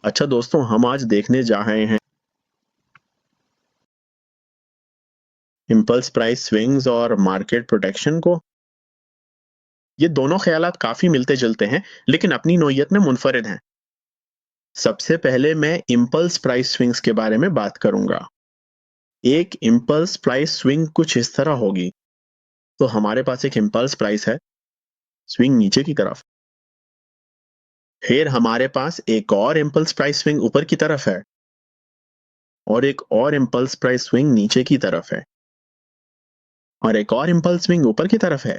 अच्छा दोस्तों, हम आज देखने जा रहे हैं इम्पल्स प्राइस स्विंग्स और मार्केट प्रोटेक्शन को। ये दोनों ख्यालात काफी मिलते जुलते हैं, लेकिन अपनी नोयत में मुनफरिद हैं। सबसे पहले मैं इम्पल्स प्राइस स्विंग्स के बारे में बात करूंगा। एक इम्पल्स प्राइस स्विंग कुछ इस तरह होगी। तो हमारे पास एक इम्पल्स प्राइस है, स्विंग नीचे की तरफ। फिर हमारे पास एक और इम्पल्स प्राइस स्विंग ऊपर की तरफ है, और एक और इम्पल्स प्राइस स्विंग नीचे की तरफ है, और एक और इम्पल्स स्विंग ऊपर की तरफ है।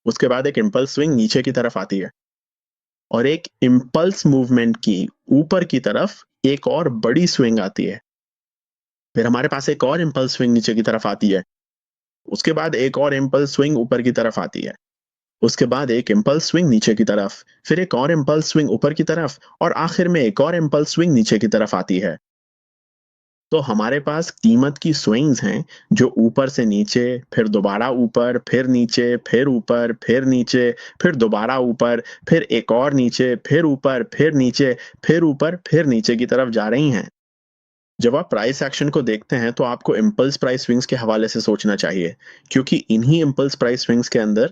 उसके बाद एक इम्पल्स स्विंग नीचे की तरफ आती है, और एक इम्पल्स मूवमेंट की ऊपर की तरफ एक और बड़ी स्विंग आती है। फिर हमारे पास एक और इम्पल्स स्विंग नीचे की तरफ आती है। उसके बाद एक और इम्पल्स स्विंग ऊपर की तरफ आती है। उसके बाद एक इम्पल्स स्विंग नीचे की तरफ, फिर एक और इम्पल्स स्विंग ऊपर की तरफ, और आखिर में एक और इम्पल्स स्विंग नीचे की तरफ आती है। तो हमारे पास कीमत की स्विंग्स हैं, जो ऊपर से नीचे, फिर दोबारा ऊपर, फिर नीचे, फिर ऊपर, फिर नीचे, फिर दोबारा ऊपर, फिर एक और नीचे, फिर ऊपर, फिर नीचे, फिर ऊपर, फिर नीचे की तरफ जा रही हैं। जब आप प्राइस एक्शन को देखते हैं तो आपको इम्पल्स प्राइस स्विंग्स के हवाले से सोचना चाहिए, क्योंकि इन्हीं इम्पल्स प्राइस स्विंग्स के अंदर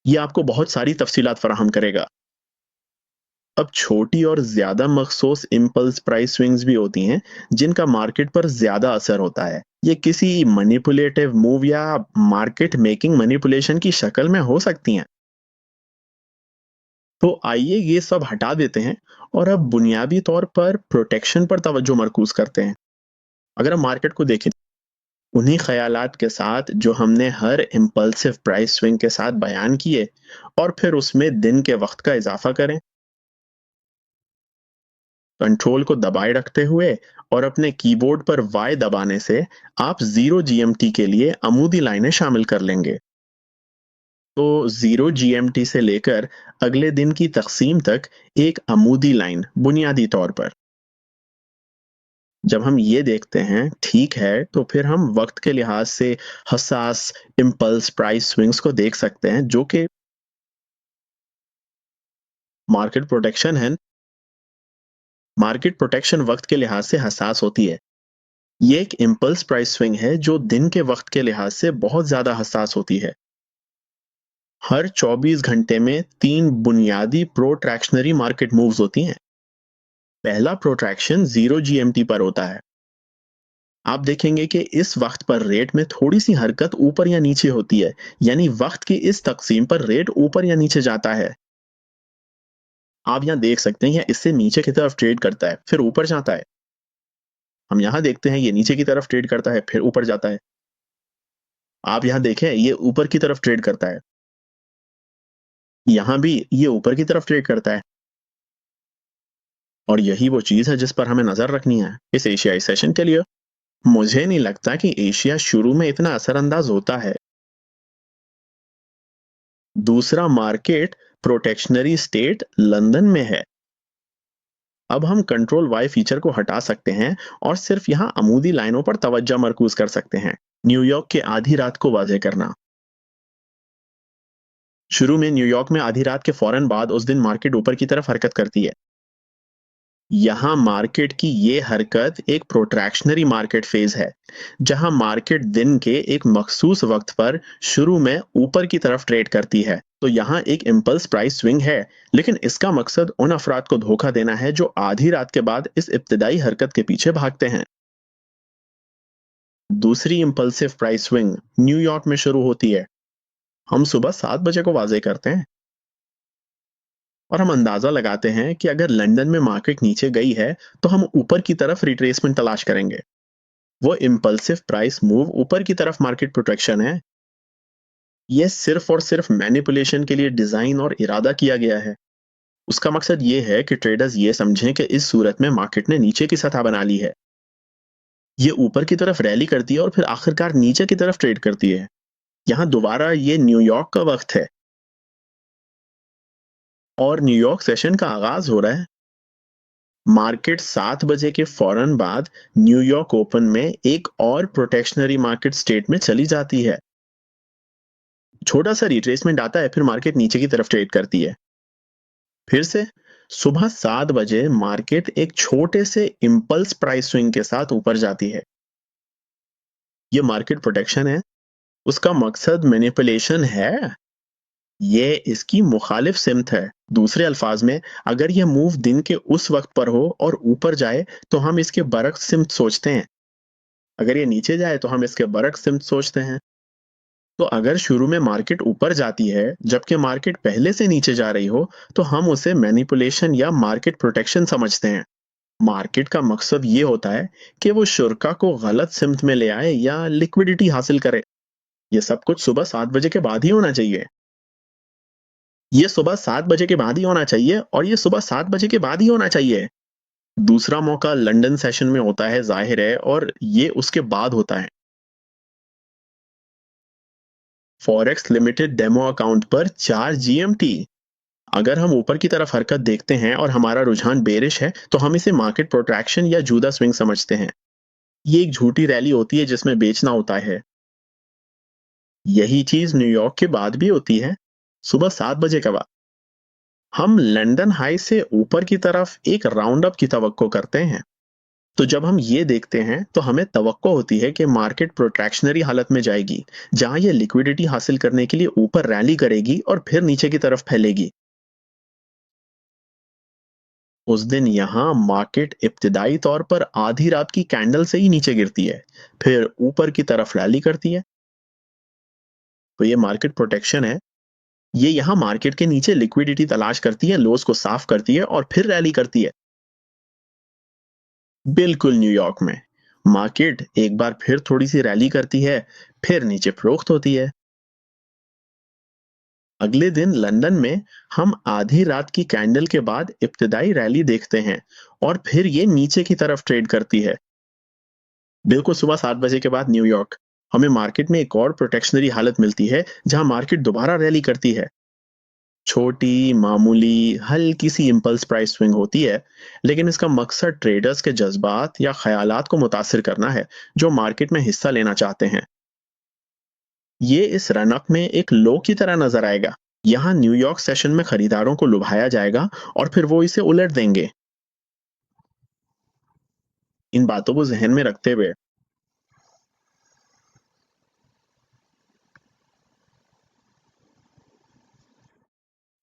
ये आपको बहुत सारी तफसीलात फराहम करेगा। अब छोटी और ज्यादा मखसूस इम्पल्स प्राइस स्विंग्स भी होती हैं, जिनका मार्केट पर ज्यादा असर होता है। ये किसी मैनिपुलेटिव मूव या मार्केट मेकिंग मैनिपुलेशन की शक्ल में हो सकती हैं। तो आइए ये सब हटा देते हैं, और अब बुनियादी तौर पर प्रोटेक्शन पर तवज्जो मरकूज करते हैं। अगर हम मार्केट को देखें, उन्हीं ख्यालात के साथ जो हमने हर इम्पल्सिव प्राइस स्विंग के साथ बयान किए, और फिर उसमें दिन के वक्त का इजाफा करें। कंट्रोल को दबाए रखते हुए और अपने कीबोर्ड पर वाई दबाने से आप जीरो जीएमटी के लिए अमूदी लाइनें शामिल कर लेंगे। तो जीरो जीएमटी से लेकर अगले दिन की तकसीम तक एक अमूदी लाइन बुनियादी तौर पर। जब हम ये देखते हैं ठीक है, तो फिर हम वक्त के लिहाज से हसास इम्पल्स प्राइस स्विंग्स को देख सकते हैं, जो कि मार्केट प्रोटेक्शन है। मार्केट प्रोटेक्शन वक्त के लिहाज से हसास होती है। ये एक इम्पल्स प्राइस स्विंग है जो दिन के वक्त के लिहाज से बहुत ज्यादा हसास होती है। हर 24 घंटे में 3 बुनियादी प्रोट्रैक्शनरी मार्केट मूव्स होती हैं। पहला प्रोट्रैक्शन 0 जीएमटी पर होता है। आप देखेंगे कि इस वक्त पर रेट में थोड़ी सी हरकत ऊपर या नीचे होती है, यानी वक्त की इस तकसीम पर रेट ऊपर या नीचे जाता है। आप यहाँ देख सकते हैं, या इससे नीचे की तरफ ट्रेड करता है, फिर ऊपर जाता है। हम यहाँ देखते हैं ये नीचे की तरफ ट्रेड करता है, फिर ऊपर जाता है। आप यहाँ देखें, ये ऊपर की तरफ ट्रेड करता है। यहाँ भी ये ऊपर की तरफ ट्रेड करता है। और यही वो चीज है जिस पर हमें नजर रखनी है इस एशियाई सेशन के लिए। मुझे नहीं लगता कि एशिया शुरू में इतना असरअंदाज होता है। दूसरा मार्केट प्रोटेक्शनरी स्टेट लंदन में है। अब हम कंट्रोल वाई फीचर को हटा सकते हैं, और सिर्फ यहाँ अमूदी लाइनों पर तवज्जो मरकूज कर सकते हैं। न्यूयॉर्क के आधी रात को वाजे करना। शुरू में न्यूयॉर्क में आधी रात के फौरन बाद उस दिन मार्केट ऊपर की तरफ हरकत करती है। यहाँ मार्केट की ये हरकत एक प्रोट्रैक्शनरी मार्केट फेज है, जहां मार्केट दिन के एक मखसूस वक्त पर शुरू में ऊपर की तरफ ट्रेड करती है। तो यहाँ एक इम्पल्स प्राइस स्विंग है, लेकिन इसका मकसद उन अफराद को धोखा देना है जो आधी रात के बाद इस इब्तिदाई हरकत के पीछे भागते हैं। दूसरी इम्पल्सिव प्राइस स्विंग न्यूयॉर्क में शुरू होती है। हम सुबह 7 बजे को वाजे करते हैं, और हम अंदाजा लगाते हैं कि अगर लंदन में मार्केट नीचे गई है, तो हम ऊपर की तरफ रिट्रेसमेंट तलाश करेंगे। वो इम्पल्सिव प्राइस मूव ऊपर की तरफ मार्केट प्रोटेक्शन है। ये सिर्फ और सिर्फ मैनिपुलेशन के लिए डिजाइन और इरादा किया गया है। उसका मकसद ये है कि ट्रेडर्स ये समझें कि इस सूरत में मार्केट ने नीचे की सतह बना ली है। ये ऊपर की तरफ रैली करती है और फिर आखिरकार नीचे की तरफ ट्रेड करती है। यहाँ दोबारा ये न्यूयॉर्क का वक्त है, और न्यूयॉर्क सेशन का आगाज हो रहा है। मार्केट 7 बजे के फौरन बाद न्यूयॉर्क ओपन में एक और प्रोटेक्शनरी मार्केट स्टेट में चली जाती है। छोटा सा रिट्रेसमेंट आता है, फिर मार्केट नीचे की तरफ ट्रेड करती है। फिर से सुबह 7 बजे मार्केट एक छोटे से इम्पल्स प्राइस स्विंग के साथ ऊपर जाती है। ये मार्केट प्रोटेक्शन है। उसका मकसद मैनिपुलेशन है। ये इसकी मुखालिफ सिमत है। दूसरे अल्फाज में, अगर ये मूव दिन के उस वक्त पर हो और ऊपर जाए तो हम इसके बरक्स सिमत सोचते हैं। अगर ये नीचे जाए तो हम इसके बरक्स सिमत सोचते हैं। तो अगर शुरू में मार्केट ऊपर जाती है जबकि मार्केट पहले से नीचे जा रही हो, तो हम उसे मैनिपुलेशन या मार्केट प्रोटेक्शन समझते हैं। मार्केट का मकसद ये होता है कि वो शुरा को गलत सिमत में ले आए या लिक्विडिटी हासिल करे। ये सब कुछ सुबह 7 बजे के बाद ही होना चाहिए। ये सुबह 7 बजे के बाद ही होना चाहिए और ये सुबह 7 बजे के बाद ही होना चाहिए। दूसरा मौका लंदन सेशन में होता है, ज़ाहिर है, और ये उसके बाद होता है। फॉरेक्स लिमिटेड डेमो अकाउंट पर 4 जीएमटी। अगर हम ऊपर की तरफ हरकत देखते हैं और हमारा रुझान बेरिश है, तो हम इसे मार्केट प्रोट्रैक्शन या जूदा स्विंग समझते हैं। ये एक झूठी रैली होती है जिसमें बेचना होता है। यही चीज न्यूयॉर्क के बाद भी होती है, सुबह 7 बजे के बाद। हम लंदन हाई से ऊपर की तरफ एक राउंड अप की तवक्को करते हैं। तो जब हम ये देखते हैं तो हमें तवक्को होती है कि मार्केट प्रोट्रैक्शनरी हालत में जाएगी, जहां ये लिक्विडिटी हासिल करने के लिए ऊपर रैली करेगी और फिर नीचे की तरफ फैलेगी। उस दिन यहाँ मार्केट इब्तिदाई तौर पर आधी रात की कैंडल से ही नीचे गिरती है, फिर ऊपर की तरफ रैली करती है। तो ये मार्केट प्रोटेक्शन है। ये यहाँ मार्केट के नीचे लिक्विडिटी तलाश करती है, लोस को साफ करती है और फिर रैली करती है। बिल्कुल न्यूयॉर्क में मार्केट एक बार फिर थोड़ी सी रैली करती है, फिर नीचे फरोख्त होती है। अगले दिन लंदन में हम आधी रात की कैंडल के बाद इब्तिदाई रैली देखते हैं और फिर ये नीचे की तरफ ट्रेड करती है। बिल्कुल सुबह 7 बजे के बाद न्यूयॉर्क, हमें मार्केट में एक और प्रोटेक्शनरी हालत मिलती है जहां मार्केट दोबारा रैली करती है। छोटी, मामूली, हल्की सी इंपल्स प्राइस स्विंग होती है, लेकिन इसका मकसद ट्रेडर्स के जज्बात या ख्यालात को मुतासिर करना है जो मार्केट में हिस्सा लेना चाहते हैं। ये इस रनअप में एक लो की तरह नजर आएगा। यहाँ न्यूयॉर्क सेशन में खरीदारों को लुभाया जाएगा और फिर वो इसे उलट देंगे। इन बातों को जहन में रखते हुए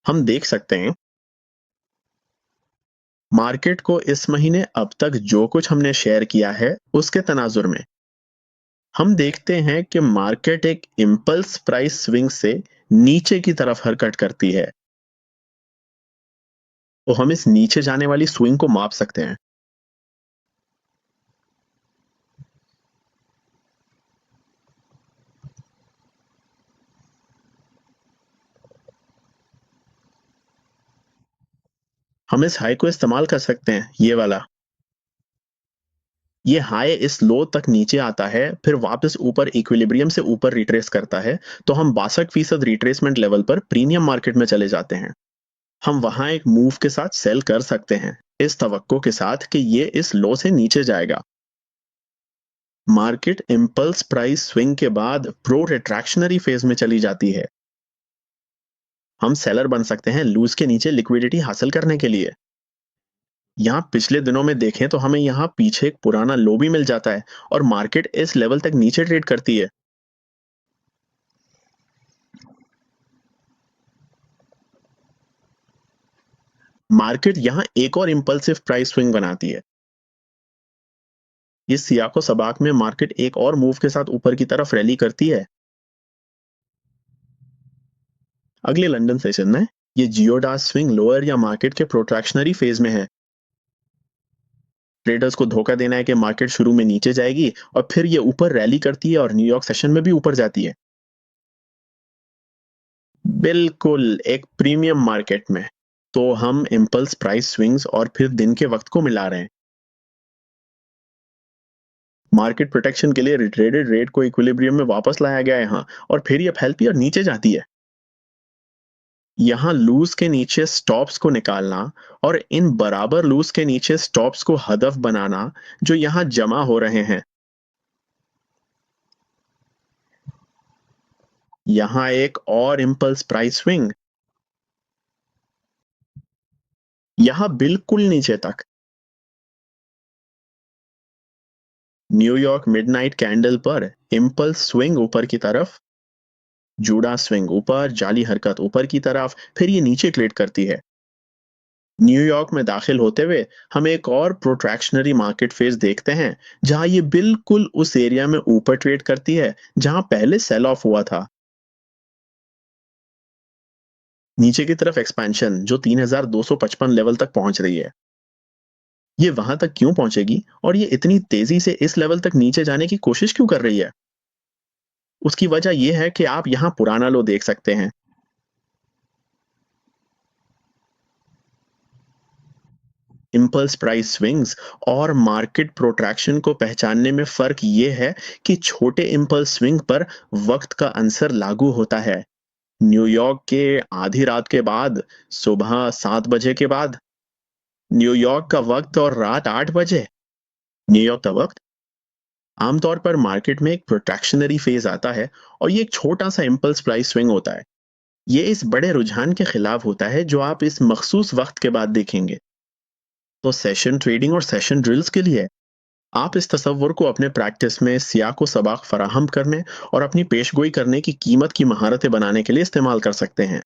हम देख सकते हैं मार्केट को इस महीने अब तक जो कुछ हमने शेयर किया है उसके तनाजुर में हम देखते हैं कि मार्केट एक इम्पल्स प्राइस स्विंग से नीचे की तरफ हरकत करती है। तो हम इस नीचे जाने वाली स्विंग को माप सकते हैं। हम इस हाई को इस्तेमाल कर सकते हैं, ये वाला। ये हाई इस लो तक नीचे आता है, फिर वापस ऊपर इक्विलिब्रियम से ऊपर रिट्रेस करता है। तो हम 62% रिट्रेसमेंट लेवल पर प्रीमियम मार्केट में चले जाते हैं। हम वहां एक मूव के साथ सेल कर सकते हैं, इस तवक्को के साथ कि ये इस लो से नीचे जाएगा। मार्केट इम्पल्स प्राइस स्विंग के बाद प्रो रिट्रैक्शनरी फेज में चली जाती है। हम सेलर बन सकते हैं लूज के नीचे लिक्विडिटी हासिल करने के लिए। यहाँ पिछले दिनों में देखें तो हमें यहाँ पीछे एक पुराना लो भी मिल जाता है और मार्केट इस लेवल तक नीचे ट्रेड करती है। मार्केट यहाँ एक और इंपल्सिव प्राइस स्विंग बनाती है। इस सियाको सबाक में मार्केट एक और मूव के साथ ऊपर की तरफ रैली करती है। अगले लंदन सेशन में ये जियोडास स्विंग लोअर या मार्केट के प्रोट्रैक्शनरी फेज में है। ट्रेडर्स को धोखा देना है कि मार्केट शुरू में नीचे जाएगी और फिर ये ऊपर रैली करती है और न्यूयॉर्क सेशन में भी ऊपर जाती है। बिल्कुल एक प्रीमियम मार्केट में। तो हम इम्पल्स प्राइस स्विंग्स और फिर दिन के वक्त को मिला रहे हैं। मार्केट प्रोटेक्शन के लिए रिट्रेडेड रेट को इक्विलिब्रियम में वापस लाया गया है यहाँ, और फिर ये फैलती है और नीचे जाती है। यहाँ लूज के नीचे स्टॉप्स को निकालना और इन बराबर लूज के नीचे स्टॉप्स को हदफ बनाना जो यहाँ जमा हो रहे हैं। यहाँ एक और इम्पल्स प्राइस स्विंग। यहाँ बिल्कुल नीचे तक। न्यूयॉर्क मिडनाइट कैंडल पर इम्पल्स स्विंग ऊपर की तरफ, जूड़ा स्विंग ऊपर, जाली हरकत ऊपर की तरफ, फिर ये नीचे ट्रेड करती है। न्यूयॉर्क में दाखिल होते हुए हम एक और प्रोट्रैक्शनरी मार्केट फेज देखते हैं, जहां ये बिल्कुल उस एरिया में ऊपर ट्रेड करती है जहां पहले सेल ऑफ हुआ था। नीचे की तरफ एक्सपेंशन जो 3255 लेवल तक पहुंच रही है। ये वहां तक क्यों पहुंचेगी और ये इतनी तेजी से इस लेवल तक नीचे जाने की कोशिश क्यों कर रही है? उसकी वजह यह है कि आप यहाँ पुराना लो देख सकते हैं। इम्पल्स प्राइस स्विंग्स और मार्केट प्रोट्रैक्शन को पहचानने में फर्क ये है कि छोटे इम्पल्स स्विंग पर वक्त का अंसर लागू होता है। न्यूयॉर्क के आधी रात के बाद, सुबह 7 बजे के बाद, न्यूयॉर्क का वक्त और रात 8 बजे। न्यूयॉर्क का वक्त आमतौर पर मार्केट में एक प्रोट्रैक्शनरी फेज आता है और ये एक छोटा सा इम्पल्स प्राइस स्विंग होता है। ये इस बड़े रुझान के खिलाफ होता है जो आप इस मखसूस वक्त के बाद देखेंगे। तो सेशन ट्रेडिंग और सेशन ड्रिल्स के लिए आप इस तस्वुर को अपने प्रैक्टिस में सिया को सबक फराहम करने और अपनी पेशगोई करने की कीमत की महारतें बनाने के लिए इस्तेमाल कर सकते हैं।